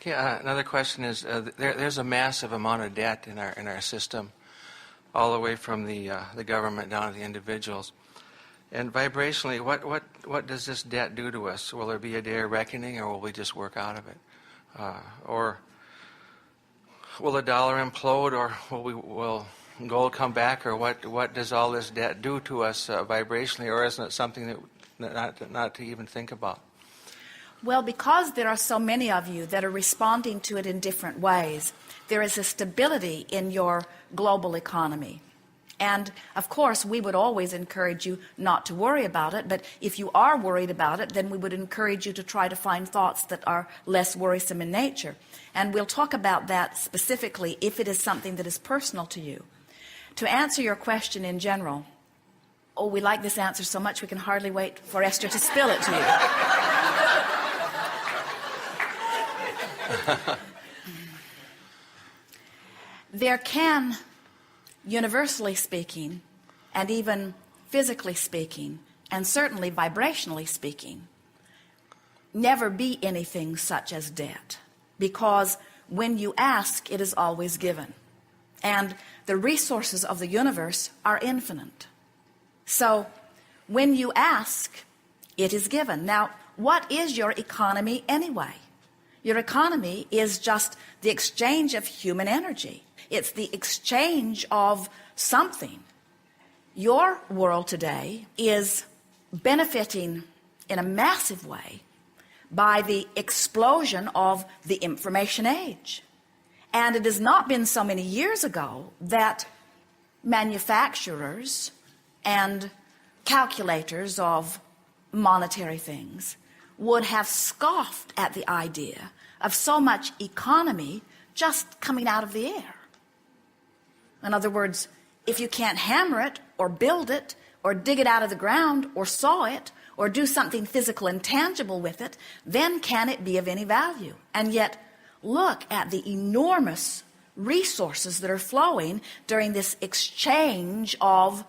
Okay, another question is, there's a massive amount of debt in our system, all the way from the government down to the individuals. And vibrationally, what does this debt do to us? Will there be a day of reckoning, or will we just work out of it? Or will the dollar implode, or will gold come back, or what does all this debt do to us vibrationally, or isn't it something that not to even think about? Well, because there are so many of you that are responding to it in different ways, there is a stability in your global economy. And of course, we would always encourage you not to worry about it, but if you are worried about it, then we would encourage you to try to find thoughts that are less worrisome in nature. And we'll talk about that specifically if it is something that is personal to you. To answer your question in general, oh, we like this answer so much we can hardly wait for Esther to spill it to you. There can, universally speaking, and even physically speaking, and certainly vibrationally speaking, never be anything such as debt, because when you ask, it is always given, and the resources of the universe are infinite. So when you ask, it is given. Now, what is your economy anyway? Your economy is just the exchange of human energy. It's the exchange of something. Your world today is benefiting in a massive way by the explosion of the information age. And it has not been so many years ago that manufacturers and calculators of monetary things would have scoffed at the idea of so much economy just coming out of the air. In other words, if you can't hammer it or build it or dig it out of the ground or saw it or do something physical and tangible with it, then can it be of any value? And yet, look at the enormous resources that are flowing during this exchange of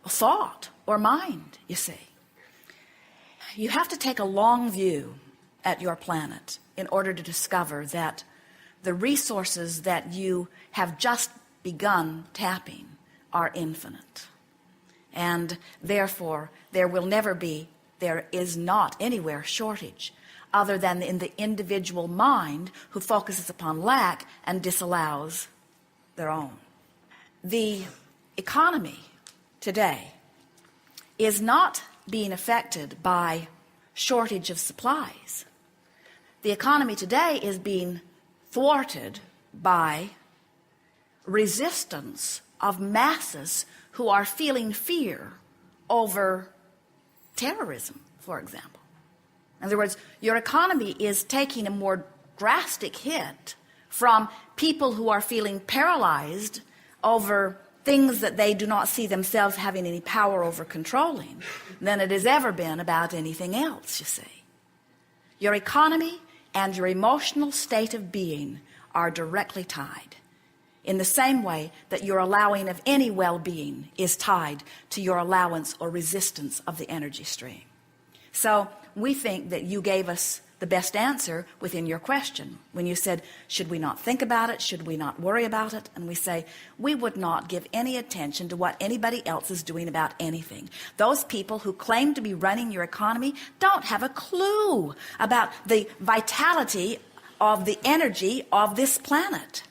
thought or mind, you see. You have to take a long view at your planet in order to discover that the resources that you have just begun tapping are infinite. And therefore, there is not anywhere shortage other than in the individual mind who focuses upon lack and disallows their own. The economy today is not being affected by shortage of supplies. The economy today is being thwarted by resistance of masses who are feeling fear over terrorism, for example. In other words, your economy is taking a more drastic hit from people who are feeling paralyzed over things that they do not see themselves having any power over controlling than it has ever been about anything else, you see. Your economy and your emotional state of being are directly tied, in the same way that your allowing of any well-being is tied to your allowance or resistance of the energy stream. So we think that you gave us the best answer within your question when you said, should we not think about it? Should we not worry about it? And we say, we would not give any attention to what anybody else is doing about anything. Those people who claim to be running your economy don't have a clue about the vitality of the energy of this planet.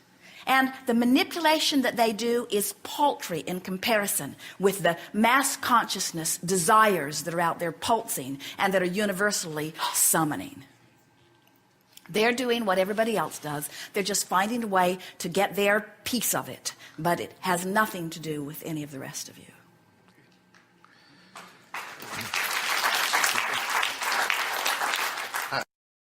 And the manipulation that they do is paltry in comparison with the mass consciousness desires that are out there pulsing and that are universally summoning. They're doing what everybody else does. They're just finding a way to get their piece of it. But it has nothing to do with any of the rest of you.